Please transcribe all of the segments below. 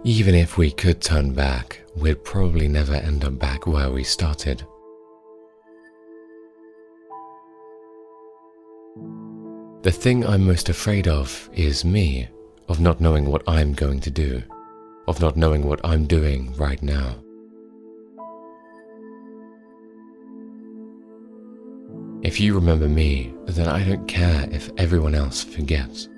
Even if we could turn back, we'd probably never end up back where we started. The thing I'm most afraid of is me, of not knowing what I'm going to do, of not knowing what I'm doing right now. If you remember me, then I don't care if everyone else forgets.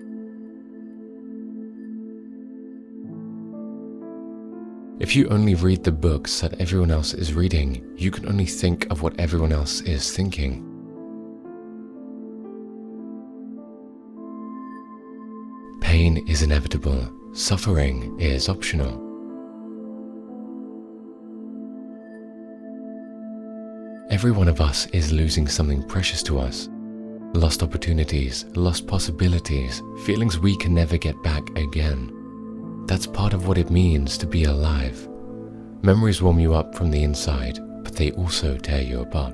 If you only read the books that everyone else is reading, you can only think of what everyone else is thinking. Pain is inevitable, suffering is optional. Every one of us is losing something precious to us. Lost opportunities, lost possibilities, feelings we can never get back again. That's part of what it means to be alive. Memories warm you up from the inside, but they also tear you apart.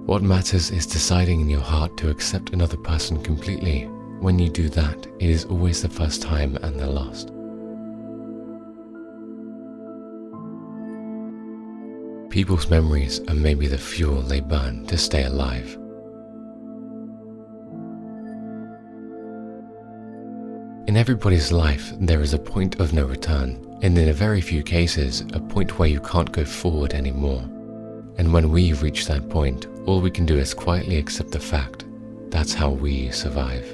What matters is deciding in your heart to accept another person completely. When you do that, it is always the first time and the last. People's memories are maybe the fuel they burn to stay alive. In everybody's life, there is a point of no return, and in a very few cases, a point where you can't go forward anymore. And when we reach that point, all we can do is quietly accept the fact that's how we survive.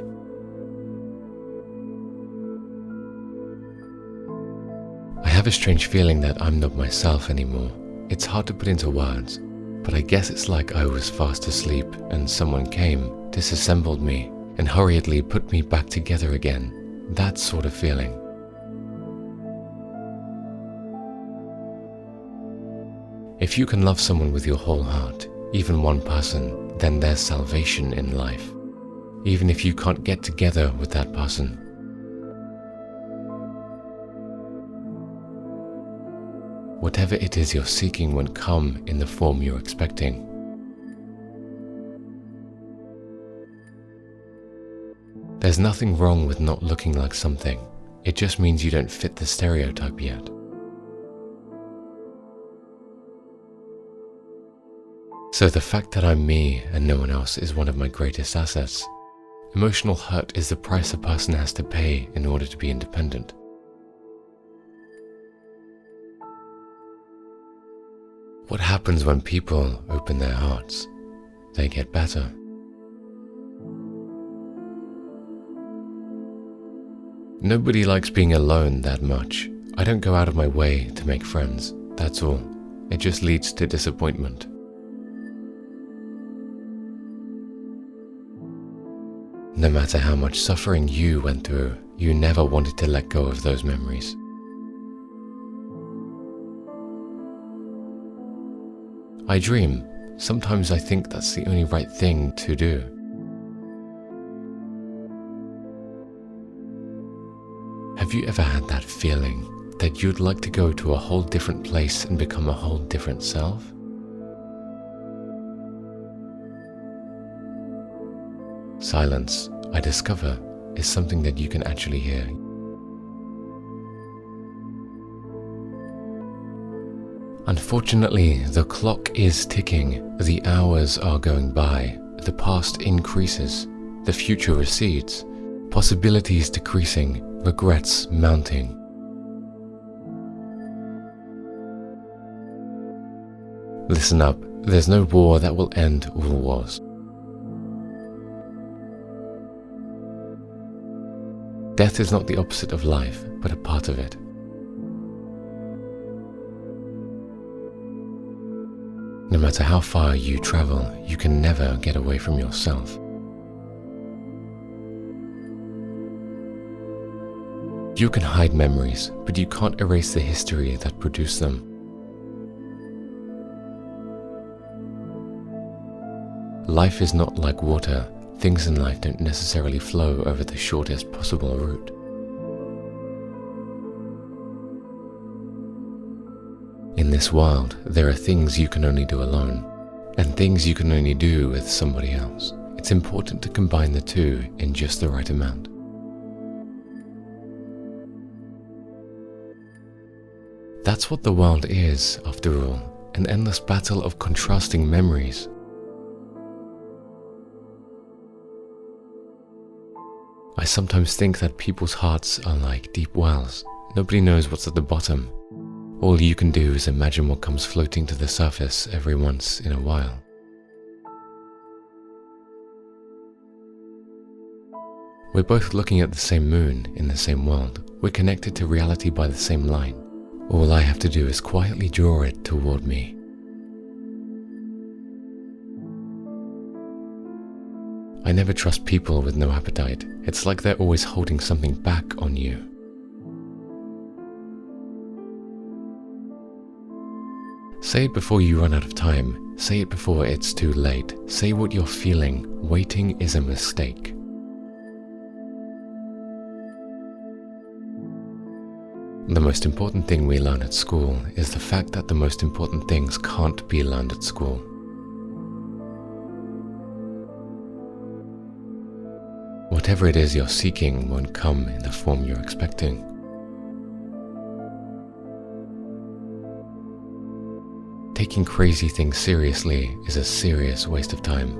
I have a strange feeling that I'm not myself anymore. It's hard to put into words, but I guess it's like I was fast asleep and someone came, disassembled me, and hurriedly put me back together again. That sort of feeling. If you can love someone with your whole heart, even one person, then there's salvation in life, even if you can't get together with that person. Whatever it is you're seeking won't come in the form you're expecting. There's nothing wrong with not looking like something. It just means you don't fit the stereotype yet. So the fact that I'm me and no one else is one of my greatest assets. Emotional hurt is the price a person has to pay in order to be independent. What happens when people open their hearts? They get better. Nobody likes being alone that much. I don't go out of my way to make friends, that's all. It just leads to disappointment. No matter how much suffering you went through, you never wanted to let go of those memories. I dream. Sometimes I think that's the only right thing to do. Have you ever had that feeling that you'd like to go to a whole different place and become a whole different self? Silence, I discover, is something that you can actually hear. Unfortunately, the clock is ticking, the hours are going by, the past increases, the future recedes, possibilities decreasing, regrets mounting. Listen up, there's no war that will end all wars. Death is not the opposite of life, but a part of it. No matter how far you travel, you can never get away from yourself. You can hide memories, but you can't erase the history that produced them. Life is not like water. Things in life don't necessarily flow over the shortest possible route. In this world, there are things you can only do alone, and things you can only do with somebody else. it's important to combine the two in just the right amount. That's what the world is, after all, an endless battle of contrasting memories. I sometimes think that people's hearts are like deep wells. Nobody knows what's at the bottom. All you can do is imagine what comes floating to the surface every once in a while. We're both looking at the same moon in the same world. We're connected to reality by the same line. All I have to do is quietly draw it toward me. I never trust people with no appetite. It's like they're always holding something back on you. Say it before you run out of time. Say it before it's too late. Say what you're feeling. Waiting is a mistake. The most important thing we learn at school is the fact that the most important things can't be learned at school. Whatever it is you're seeking won't come in the form you're expecting. Taking crazy things seriously is a serious waste of time.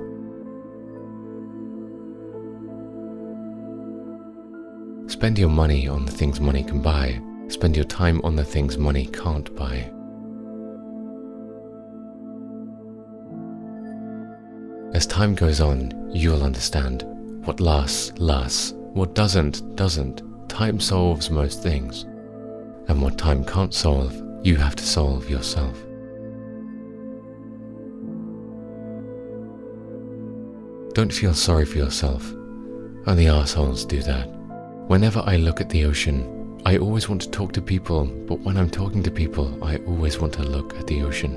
Spend your money on the things money can buy. Spend your time on the things money can't buy. As time goes on, you'll understand. What lasts, lasts. What doesn't, doesn't. Time solves most things. And what time can't solve, you have to solve yourself. Don't feel sorry for yourself. Only assholes do that. Whenever I look at the ocean, I always want to talk to people, but when I'm talking to people, I always want to look at the ocean.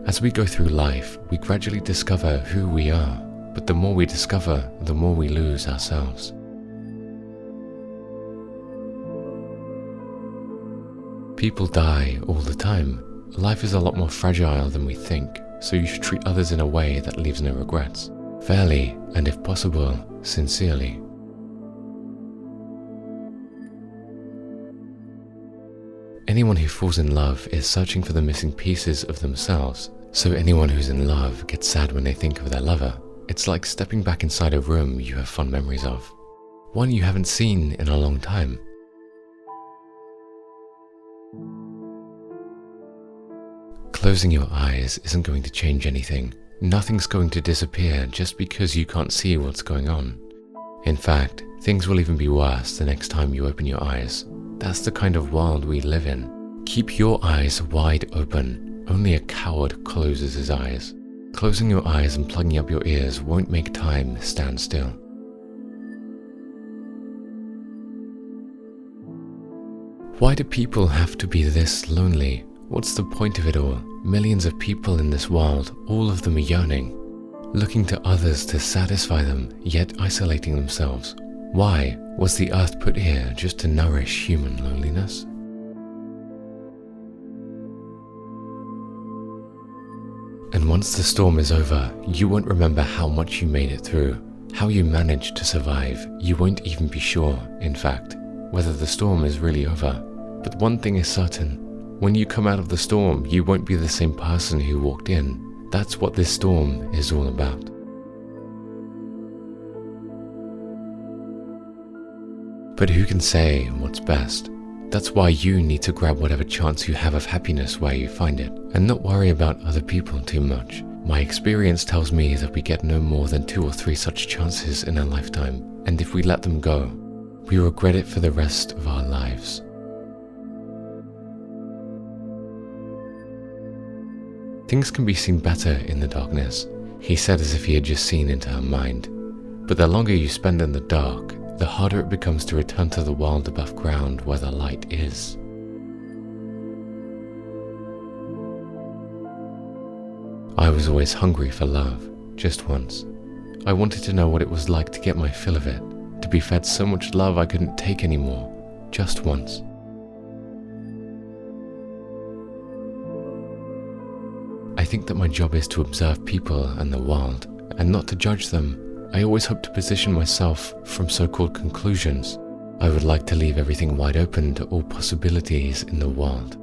As we go through life, we gradually discover who we are, but the more we discover, the more we lose ourselves. People die all the time. Life is a lot more fragile than we think, so you should treat others in a way that leaves no regrets. Fairly, and if possible, sincerely. Anyone who falls in love is searching for the missing pieces of themselves, so anyone who's in love gets sad when they think of their lover. It's like stepping back inside a room you have fond memories of, one you haven't seen in a long time. Closing your eyes isn't going to change anything. Nothing's going to disappear just because you can't see what's going on. In fact, things will even be worse the next time you open your eyes. That's the kind of world we live in. Keep your eyes wide open. Only a coward closes his eyes. Closing your eyes and plugging up your ears won't make time stand still. Why do people have to be this lonely? What's the point of it all? Millions of people in this world, all of them are yearning, looking to others to satisfy them, yet isolating themselves. Why was the earth put here just to nourish human loneliness? And once the storm is over, you won't remember how much you made it through, how you managed to survive. You won't even be sure, in fact, whether the storm is really over. But one thing is certain. When you come out of the storm, you won't be the same person who walked in. That's what this storm is all about. But who can say what's best? That's why you need to grab whatever chance you have of happiness where you find it, and not worry about other people too much. My experience tells me that we get no more than 2 or 3 such chances in a lifetime, and if we let them go, we regret it for the rest of our lives. Things can be seen better in the darkness, he said as if he had just seen into her mind. But the longer you spend in the dark, the harder it becomes to return to the world above ground where the light is. I was always hungry for love, just once. I wanted to know what it was like to get my fill of it, to be fed so much love I couldn't take anymore, just once. think that my job is to observe people and the world, and not to judge them. I always hope to position myself from so-called conclusions. I would like to leave everything wide open to all possibilities in the world.